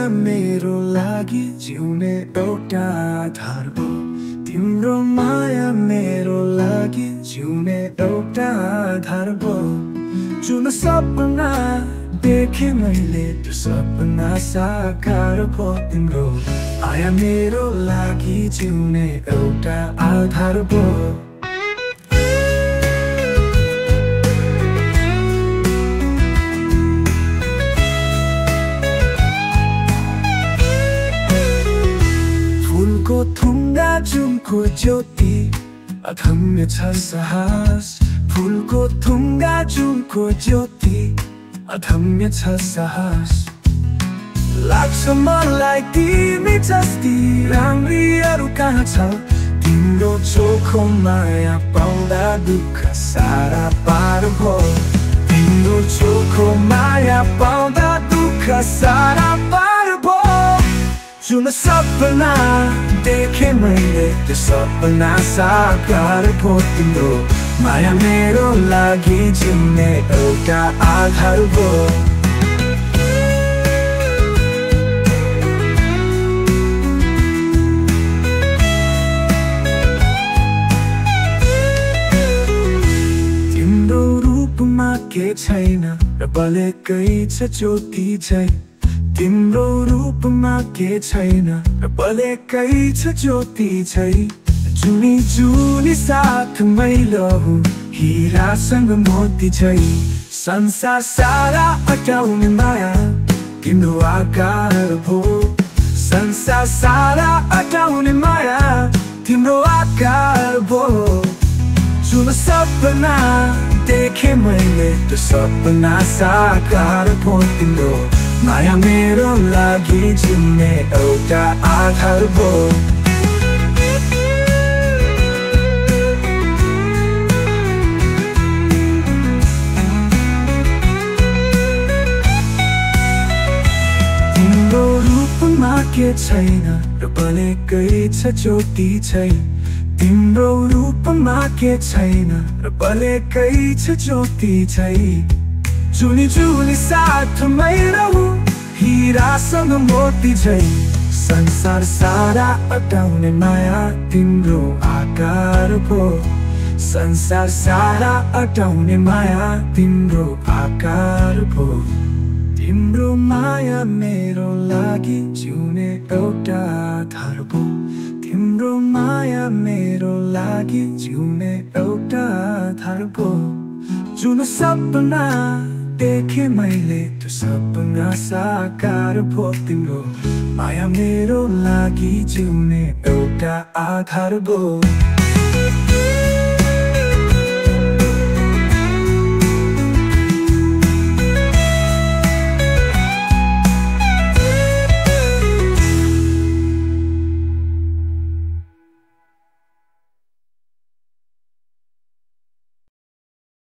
माया मेरो लागि जिउने एउटा आधार हो। तिम्रो माया मेरो लागि जिउने एउटा आधार हो। जुन सपना देखे मैले त्यो सपना साकार भयो। तिम्रो माया मेरो लागि जिउने एउटा आधार भयो। फुलको थुङ्गा जुनको ज्योति अधम्य छ साहस। फुलको थुङ्गा जुनको ज्योति अधम्य छ साहस। लाग्छ मलाई तिमी जस्ती राम्री अरू कहाँ छ। तिम्रो चोखो माया पाउँदा दुःख सारा पार भयो। तिम्रो चोखो माया पाउँदा दुःख सारा पार भयो। जुन सपना देखे मैले त्यो सपना साकार भयो। तिम्रो माया मेरो लागि जिउने एउटा आधार भयो। तिम्रो रूपमा के छैन र बलेकै छ ज्योति झै। तिम्रो रूपमा के छैन र बलेकै छ ज्योति झै। जुनी जुनी साथ मैलहु हिरासँग मोती झै। संसार सारा अटाउने माया तिम्रो आकार भयो। संसार सारा अटाउने माया तिम्रो आकार भयो। जुन सपना देखे मैले त्यो सपना साकार भयो। तिम्रो माया मेरो लागि जिउने एउटा आधार भयो। तिम्रो रूपमा के छैन र बलेकै छ ज्योति झै। तिम्रो रूपमा के छैन र बलेकै छ ज्योति झै। जुनी जुनी साथ मैलहु हिरासँग मोती झै। संसार सारा अटाउने माया तिम्रो आकार भयो। संसार सारा अटाउने माया तिम्रो आकार भयो। तिम्रो माया मेरो लागि जिउने एउटा आधार भयो। तिम्रो माया मेरो लागि जिउने एउटा आधार भयो। जुन सपना देखे मैले त्यो सपना साकार भयो। तिम्रो माया मेरो लागि जिउने एउटा आधार भयो।